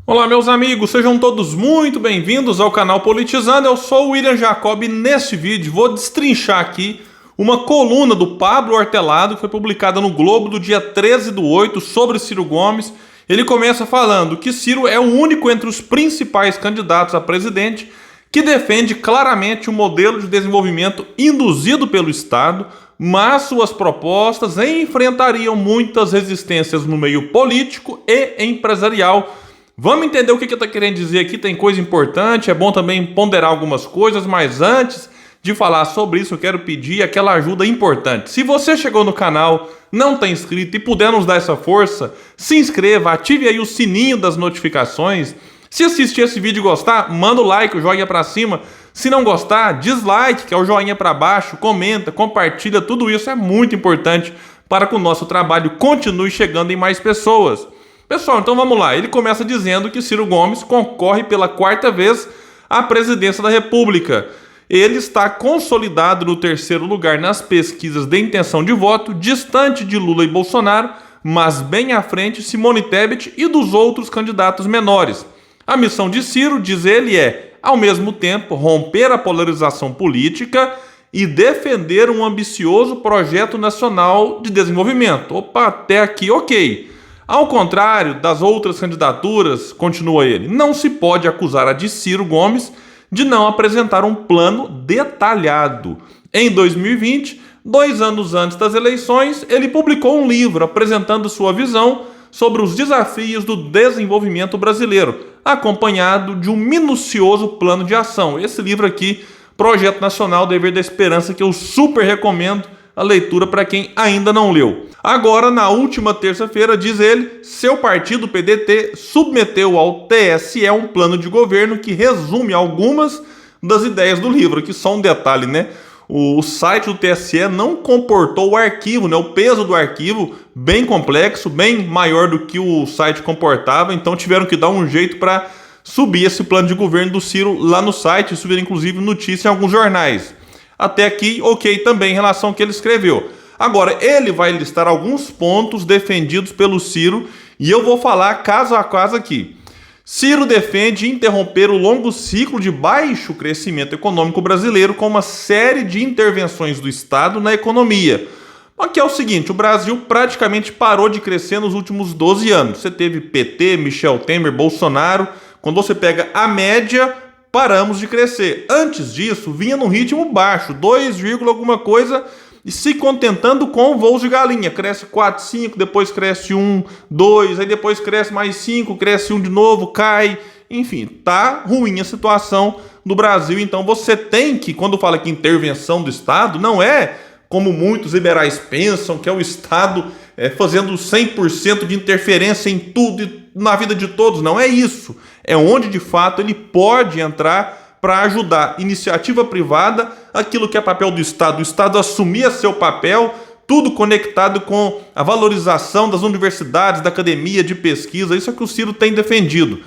Olá, meus amigos, sejam todos muito bem-vindos ao canal Politizando. Eu sou o William Jacob e neste vídeo vou destrinchar aqui uma coluna do Pablo Hortelado que foi publicada no Globo do dia 13/8 sobre Ciro Gomes. Ele começa falando que Ciro é o único entre os principais candidatos a presidente que defende claramente o modelo de desenvolvimento induzido pelo Estado, mas suas propostas enfrentariam muitas resistências no meio político e empresarial. Vamos entender o que ele está querendo dizer aqui, tem coisa importante, é bom também ponderar algumas coisas, mas antes de falar sobre isso eu quero pedir aquela ajuda importante. Se você chegou no canal, não está inscrito e puder nos dar essa força, se inscreva, ative aí o sininho das notificações. Se assistir esse vídeo e gostar, manda o like, o joinha para cima. Se não gostar, dislike, que é o joinha para baixo, comenta, compartilha, tudo isso é muito importante para que o nosso trabalho continue chegando em mais pessoas. Pessoal, então vamos lá. Ele começa dizendo que Ciro Gomes concorre pela quarta vez à presidência da República. Ele está consolidado no terceiro lugar nas pesquisas de intenção de voto, distante de Lula e Bolsonaro, mas bem à frente de Simone Tebet e dos outros candidatos menores. A missão de Ciro, diz ele, é, ao mesmo tempo, romper a polarização política e defender um ambicioso projeto nacional de desenvolvimento. Opa, até aqui ok. Ao contrário das outras candidaturas, continua ele, não se pode acusar a de Ciro Gomes de não apresentar um plano detalhado. Em 2020, 2 anos antes das eleições, ele publicou um livro apresentando sua visão sobre os desafios do desenvolvimento brasileiro, acompanhado de um minucioso plano de ação. Esse livro aqui, Projeto Nacional Dever da Esperança, que eu super recomendo a leitura para quem ainda não leu. Agora, na última terça-feira, diz ele, seu partido, PDT, submeteu ao TSE um plano de governo que resume algumas das ideias do livro. Aqui só um detalhe, né? O site do TSE não comportou o arquivo, né? O peso do arquivo, bem complexo, bem maior do que o site comportava, então tiveram que dar um jeito para subir esse plano de governo do Ciro lá no site, isso vira inclusive notícia em alguns jornais. Até aqui, ok também em relação ao que ele escreveu. Agora, ele vai listar alguns pontos defendidos pelo Ciro e eu vou falar caso a caso aqui. Ciro defende interromper o longo ciclo de baixo crescimento econômico brasileiro com uma série de intervenções do Estado na economia. Aqui é o seguinte, o Brasil praticamente parou de crescer nos últimos 12 anos. Você teve PT, Michel Temer, Bolsonaro. Quando você pega a média, paramos de crescer. Antes disso, vinha num ritmo baixo, 2, alguma coisa, e se contentando com voos de galinha. Cresce 4, 5, depois cresce 1, 2, aí depois cresce mais 5, cresce 1 de novo, cai. Enfim, tá ruim a situação do Brasil. Então você tem que, quando fala que intervenção do Estado, não é como muitos liberais pensam, que é o Estado fazendo 100% de interferência em tudo e na vida de todos. Não é isso. É onde, de fato, ele pode entrar para ajudar iniciativa privada, aquilo que é papel do Estado. O Estado assumir seu papel, tudo conectado com a valorização das universidades, da academia, de pesquisa. Isso é que o Ciro tem defendido.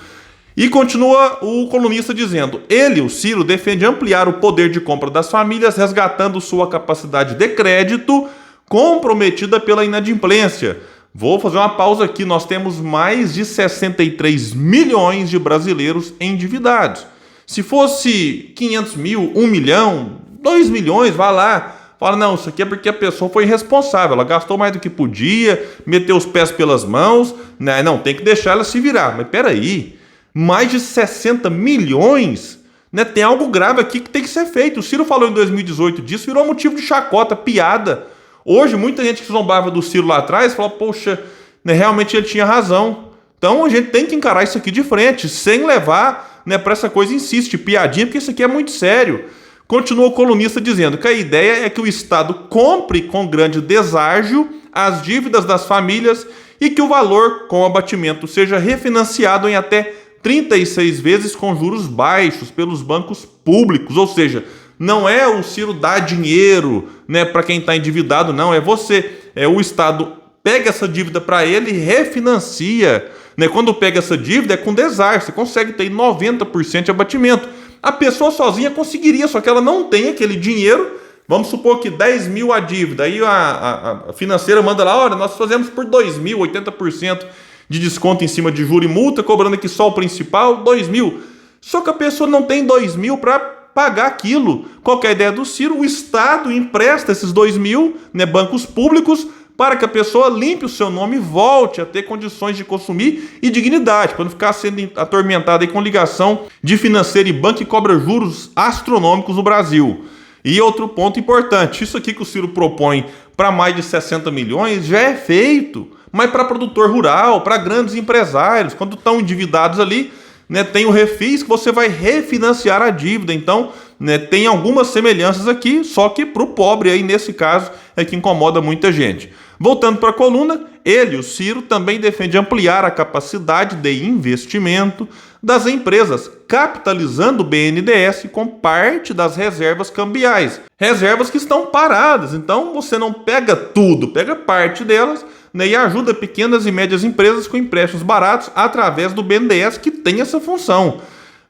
E continua o colunista dizendo, ele, o Ciro, defende ampliar o poder de compra das famílias, resgatando sua capacidade de crédito comprometida pela inadimplência. Vou fazer uma pausa aqui, nós temos mais de 63 milhões de brasileiros endividados. Se fosse 500 mil, 1 milhão, 2 milhões, vá lá. Fala, não, isso aqui é porque a pessoa foi irresponsável, ela gastou mais do que podia, meteu os pés pelas mãos, né? Não, tem que deixar ela se virar. Mas peraí, mais de 60 milhões, né? Tem algo grave aqui que tem que ser feito. O Ciro falou em 2018 disso, virou motivo de chacota, piada. Hoje, muita gente que zombava do Ciro lá atrás fala, poxa, né, realmente ele tinha razão. Então a gente tem que encarar isso aqui de frente, sem levar, né, para essa coisa, insiste, piadinha, porque isso aqui é muito sério. Continua o colunista dizendo que a ideia é que o Estado compre com grande deságio as dívidas das famílias e que o valor com abatimento seja refinanciado em até 36 vezes com juros baixos pelos bancos públicos. Ou seja, não é o Ciro dar dinheiro, né, para quem está endividado, não, é você. O Estado pega essa dívida para ele e refinancia. Né? Quando pega essa dívida é com deságio, você consegue ter 90% de abatimento. A pessoa sozinha conseguiria, só que ela não tem aquele dinheiro. Vamos supor que 10 mil a dívida, aí a financeira manda lá, olha, nós fazemos por 2 mil, 80%. de desconto em cima de juros e multa, cobrando aqui só o principal, 2 mil. Só que a pessoa não tem 2 mil para pagar aquilo. Qual que é a ideia do Ciro? O Estado empresta esses 2 mil, né, bancos públicos, para que a pessoa limpe o seu nome e volte a ter condições de consumir e dignidade, para não ficar sendo atormentada aí com ligação de financeiro e banco que cobra juros astronômicos no Brasil. E outro ponto importante, isso aqui que o Ciro propõe para mais de 60 milhões já é feito, mas para produtor rural, para grandes empresários, quando estão endividados ali, né, tem o refis que você vai refinanciar a dívida. Então, né, tem algumas semelhanças aqui, só que para o pobre aí nesse caso é que incomoda muita gente. Voltando para a coluna, ele, o Ciro, também defende ampliar a capacidade de investimento das empresas, capitalizando o BNDES com parte das reservas cambiais. Reservas que estão paradas, então você não pega tudo, pega parte delas, né, e ajuda pequenas e médias empresas com empréstimos baratos através do BNDES, que tem essa função.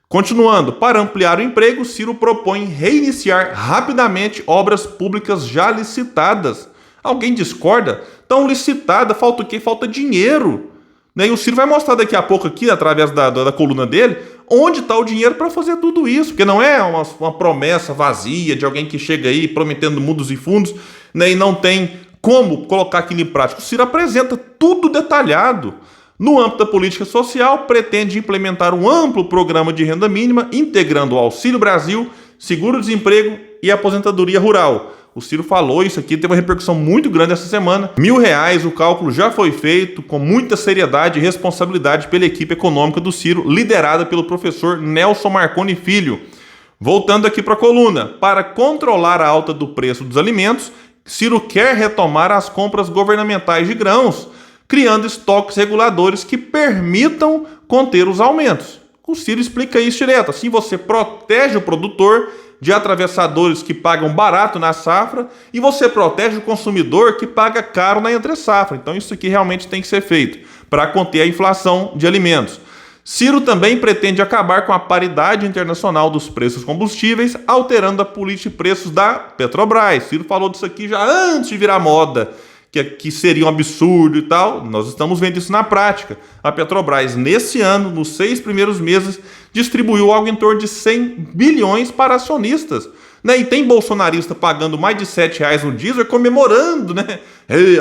Continuando, para ampliar o emprego, Ciro propõe reiniciar rapidamente obras públicas já licitadas. Alguém discorda? Tão licitada, falta o quê? Falta dinheiro. Né? E o Ciro vai mostrar daqui a pouco aqui, através da coluna dele, onde está o dinheiro para fazer tudo isso. Porque não é uma promessa vazia de alguém que chega aí prometendo mundos e fundos, né, e não tem como colocar aquilo em prática. O Ciro apresenta tudo detalhado. No âmbito da política social, pretende implementar um amplo programa de renda mínima, integrando o Auxílio Brasil, seguro-desemprego e aposentadoria rural. O Ciro falou isso aqui, teve uma repercussão muito grande essa semana. R$1.000, o cálculo já foi feito com muita seriedade e responsabilidade pela equipe econômica do Ciro, liderada pelo professor Nelson Marconi Filho. Voltando aqui para a coluna, para controlar a alta do preço dos alimentos, Ciro quer retomar as compras governamentais de grãos, criando estoques reguladores que permitam conter os aumentos. O Ciro explica isso direto. Assim você protege o produtor de atravessadores que pagam barato na safra e você protege o consumidor que paga caro na entre-safra. Então isso aqui realmente tem que ser feito para conter a inflação de alimentos. Ciro também pretende acabar com a paridade internacional dos preços dos combustíveis, alterando a política de preços da Petrobras. Ciro falou disso aqui já antes de virar moda, que seria um absurdo e tal. Nós estamos vendo isso na prática. A Petrobras, nesse ano, nos 6 primeiros meses, distribuiu algo em torno de 100 bilhões para acionistas. Né? E tem bolsonarista pagando mais de R$7 no diesel, comemorando, né?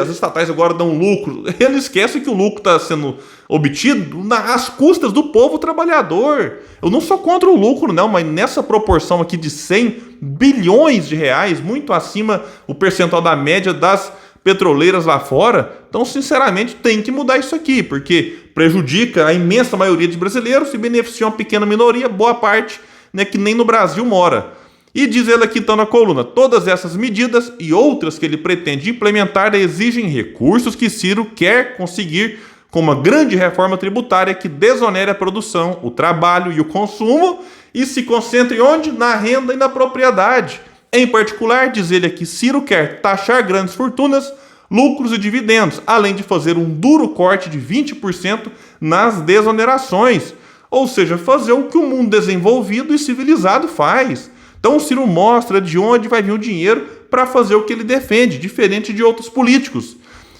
As estatais agora dão lucro. Ele esquece que o lucro está sendo obtido às custas do povo trabalhador. Eu não sou contra o lucro, não, mas nessa proporção aqui de 100 bilhões de reais, muito acima o percentual da média das petroleiras lá fora. Então, sinceramente, tem que mudar isso aqui, porque prejudica a imensa maioria de brasileiros e beneficia uma pequena minoria, boa parte, né, que nem no Brasil mora. E diz ele aqui, então, na coluna, todas essas medidas e outras que ele pretende implementar exigem recursos que Ciro quer conseguir com uma grande reforma tributária que desonere a produção, o trabalho e o consumo e se concentre onde? Na renda e na propriedade. Em particular, diz ele aqui, Ciro quer taxar grandes fortunas, lucros e dividendos, além de fazer um duro corte de 20% nas desonerações. Ou seja, fazer o que o mundo desenvolvido e civilizado faz. Então o Ciro mostra de onde vai vir o dinheiro para fazer o que ele defende, diferente de outros políticos.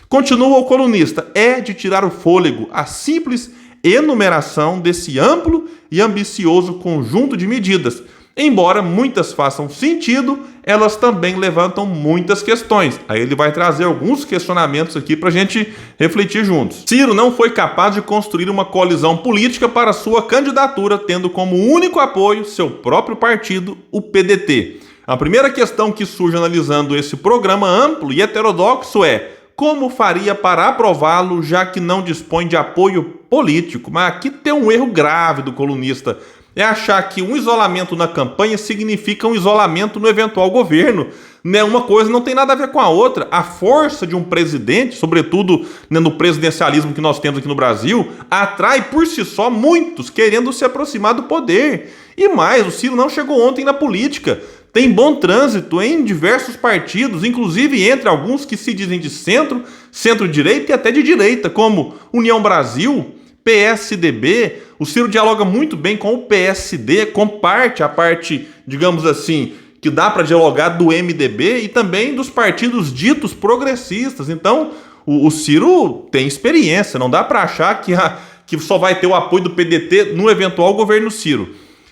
Continua o colunista, é de tirar o fôlego a simples enumeração desse amplo e ambicioso conjunto de medidas. Embora muitas façam sentido, elas também levantam muitas questões. Aí ele vai trazer alguns questionamentos aqui para a gente refletir juntos. Ciro não foi capaz de construir uma coalizão política para sua candidatura, tendo como único apoio seu próprio partido, o PDT. A primeira questão que surge analisando esse programa amplo e heterodoxo é: como faria para aprová-lo, já que não dispõe de apoio político? Mas aqui tem um erro grave do colunista. É achar que um isolamento na campanha significa um isolamento no eventual governo. Né? Uma coisa não tem nada a ver com a outra. A força de um presidente, sobretudo, né, no presidencialismo que nós temos aqui no Brasil, atrai por si só muitos querendo se aproximar do poder. E mais, o Ciro não chegou ontem na política. Tem bom trânsito em diversos partidos, inclusive entre alguns que se dizem de centro, centro-direita e até de direita, como União Brasil, PSDB. O Ciro dialoga muito bem com o PSD, comparte a parte, digamos assim, que dá para dialogar do MDB e também dos partidos ditos progressistas. Então, o Ciro tem experiência, não dá para achar que só vai ter o apoio do PDT no eventual governo Ciro.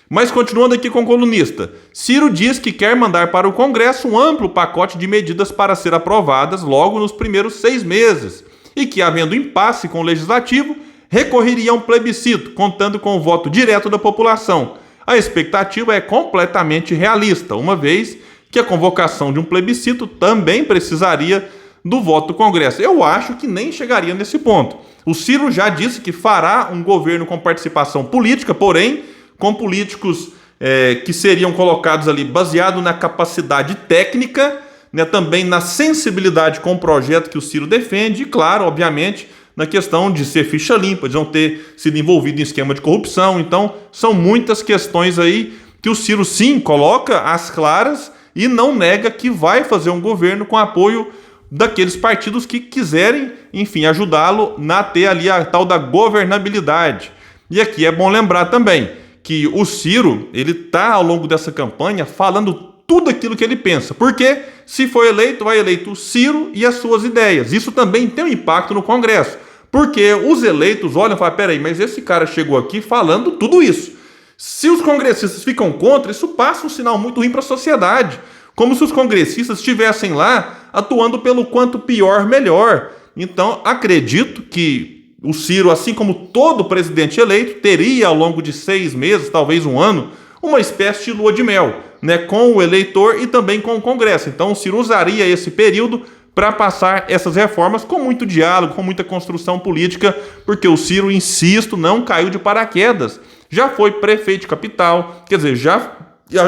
Mas continuando aqui com o colunista, Ciro diz que quer mandar para o Congresso um amplo pacote de medidas para ser aprovadas logo nos primeiros 6 meses e que, havendo impasse com o Legislativo, recorreria a um plebiscito, contando com o voto direto da população. A expectativa é completamente realista, uma vez que a convocação de um plebiscito também precisaria do voto do Congresso. Eu acho que nem chegaria nesse ponto. O Ciro já disse que fará um governo com participação política, porém com políticos que seriam colocados ali baseado na capacidade técnica, né, também na sensibilidade com o projeto que o Ciro defende e, claro, obviamente, na questão de ser ficha limpa, de não ter sido envolvido em esquema de corrupção. Então, são muitas questões aí que o Ciro, sim, coloca às claras e não nega que vai fazer um governo com apoio daqueles partidos que quiserem, enfim, ajudá-lo a ter ali a tal da governabilidade. E aqui é bom lembrar também que o Ciro, ele está ao longo dessa campanha falando tudo aquilo que ele pensa. Porque se for eleito, vai eleito o Ciro e as suas ideias. Isso também tem um impacto no Congresso. Porque os eleitos olham e falam, peraí, mas esse cara chegou aqui falando tudo isso. Se os congressistas ficam contra, isso passa um sinal muito ruim para a sociedade. Como se os congressistas estivessem lá atuando pelo quanto pior, melhor. Então, acredito que o Ciro, assim como todo presidente eleito, teria ao longo de 6 meses, talvez um ano, uma espécie de lua de mel, né, com o eleitor e também com o Congresso. Então o Ciro usaria esse período para passar essas reformas com muito diálogo, com muita construção política, porque o Ciro, insisto, não caiu de paraquedas. Já foi prefeito de capital, quer dizer, já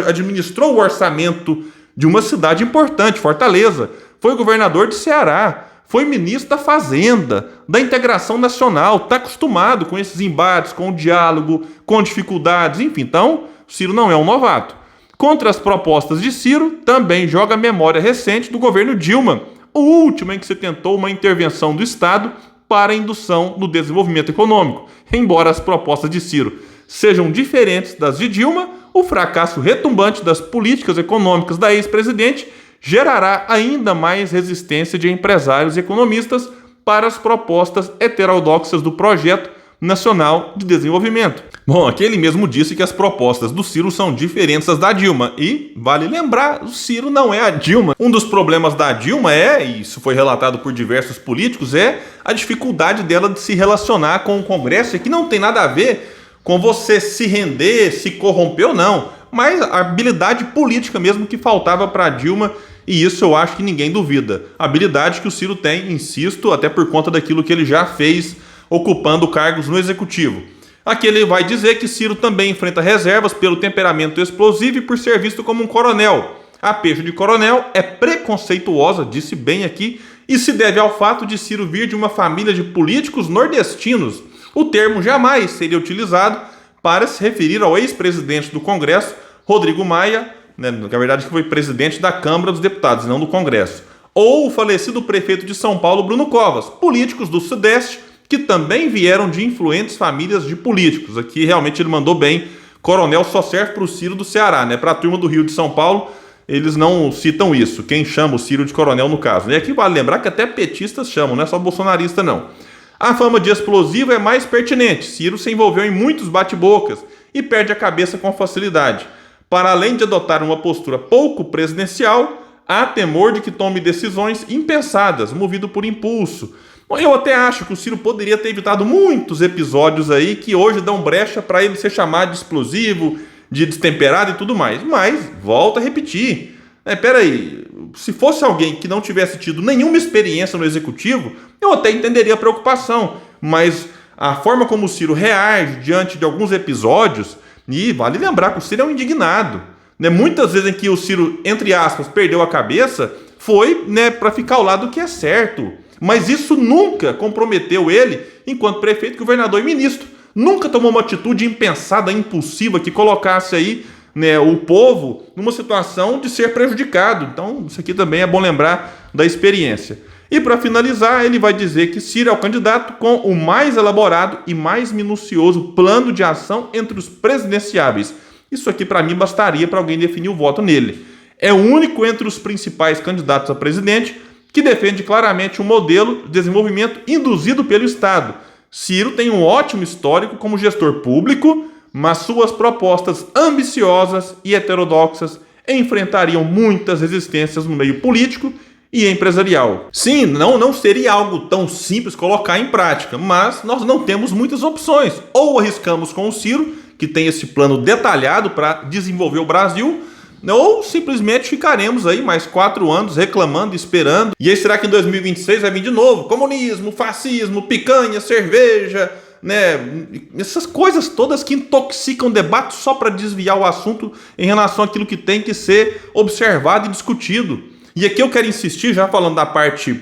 administrou o orçamento de uma cidade importante, Fortaleza. Foi governador de Ceará. Foi ministro da Fazenda, da Integração Nacional, está acostumado com esses embates, com o diálogo, com dificuldades, enfim. Então, Ciro não é um novato. Contra as propostas de Ciro, também joga a memória recente do governo Dilma, o último em que se tentou uma intervenção do Estado para a indução no desenvolvimento econômico. Embora as propostas de Ciro sejam diferentes das de Dilma, o fracasso retumbante das políticas econômicas da ex-presidente gerará ainda mais resistência de empresários e economistas para as propostas heterodoxas do Projeto Nacional de Desenvolvimento. Bom, aqui ele mesmo disse que as propostas do Ciro são diferentes das da Dilma. E, vale lembrar, o Ciro não é a Dilma. Um dos problemas da Dilma e isso foi relatado por diversos políticos, é a dificuldade dela de se relacionar com o Congresso, e que não tem nada a ver com você se render, se corromper ou não, mas a habilidade política mesmo que faltava para a Dilma, e isso eu acho que ninguém duvida. A habilidade que o Ciro tem, insisto, até por conta daquilo que ele já fez ocupando cargos no Executivo. Aqui ele vai dizer que Ciro também enfrenta reservas pelo temperamento explosivo e por ser visto como um coronel. A pecha de coronel é preconceituosa, disse bem aqui, e se deve ao fato de Ciro vir de uma família de políticos nordestinos. O termo jamais seria utilizado para se referir ao ex-presidente do Congresso, Rodrigo Maia, né, na verdade que foi presidente da Câmara dos Deputados, não do Congresso, ou o falecido prefeito de São Paulo, Bruno Covas, políticos do Sudeste que também vieram de influentes famílias de políticos. Aqui realmente ele mandou bem, coronel só serve para o Ciro do Ceará, né? Para a turma do Rio de São Paulo, eles não citam isso, quem chama o Ciro de coronel no caso. E aqui vale lembrar que até petistas chamam, não é só bolsonarista não. A fama de explosivo é mais pertinente. Ciro se envolveu em muitos bate-bocas e perde a cabeça com facilidade. Para além de adotar uma postura pouco presidencial, há temor de que tome decisões impensadas, movido por impulso. Eu até acho que o Ciro poderia ter evitado muitos episódios aí que hoje dão brecha para ele ser chamado de explosivo, de destemperado e tudo mais. Mas, volto a repetir, peraí, se fosse alguém que não tivesse tido nenhuma experiência no Executivo, eu até entenderia a preocupação. Mas a forma como o Ciro reage diante de alguns episódios, e vale lembrar que o Ciro é um indignado. Muitas vezes em que o Ciro, entre aspas, perdeu a cabeça, foi para ficar ao lado do que é certo. Mas isso nunca comprometeu ele enquanto prefeito, governador e ministro. Nunca tomou uma atitude impensada, impulsiva, que colocasse aí o povo numa situação de ser prejudicado. Então, isso aqui também é bom lembrar da experiência. E para finalizar, ele vai dizer que Ciro é o candidato com o mais elaborado e mais minucioso plano de ação entre os presidenciáveis. Isso aqui, para mim, bastaria para alguém definir o voto nele. É o único entre os principais candidatos a presidente que defende claramente um modelo de desenvolvimento induzido pelo Estado. Ciro tem um ótimo histórico como gestor público, mas suas propostas ambiciosas e heterodoxas enfrentariam muitas resistências no meio político e empresarial. Sim, não seria algo tão simples colocar em prática, mas nós não temos muitas opções. Ou arriscamos com o Ciro, que tem esse plano detalhado para desenvolver o Brasil, ou simplesmente ficaremos aí mais 4 anos reclamando, esperando. E aí será que em 2026 vai vir de novo? Comunismo, fascismo, picanha, cerveja, né? Essas coisas todas que intoxicam o debate só para desviar o assunto em relação àquilo que tem que ser observado e discutido. E aqui eu quero insistir, já falando da parte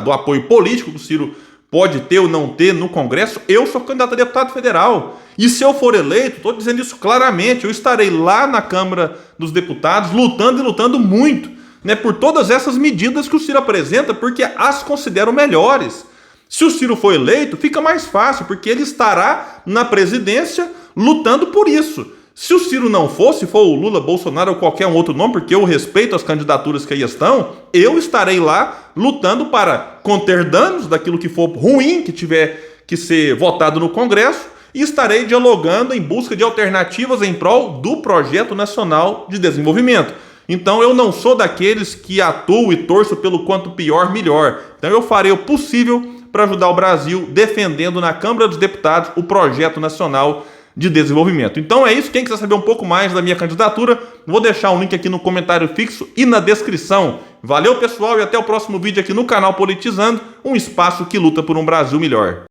do apoio político que o Ciro pode ter ou não ter no Congresso. Eu sou candidato a deputado federal. E se eu for eleito, estou dizendo isso claramente, eu estarei lá na Câmara dos Deputados lutando e lutando muito, né, por todas essas medidas que o Ciro apresenta, porque as considero melhores. Se o Ciro for eleito, fica mais fácil, porque ele estará na presidência lutando por isso. Se o Ciro não for, se for o Lula, Bolsonaro ou qualquer um outro nome, porque eu respeito as candidaturas que aí estão, eu estarei lá lutando para conter danos daquilo que for ruim, que tiver que ser votado no Congresso, e estarei dialogando em busca de alternativas em prol do Projeto Nacional de Desenvolvimento. Então eu não sou daqueles que atuo e torço pelo quanto pior, melhor. Então eu farei o possível para ajudar o Brasil defendendo na Câmara dos Deputados o Projeto Nacional de Desenvolvimento. Então é isso. Quem quiser saber um pouco mais da minha candidatura, vou deixar um link aqui no comentário fixo e na descrição. Valeu, pessoal, e até o próximo vídeo aqui no canal Politizando, um espaço que luta por um Brasil melhor.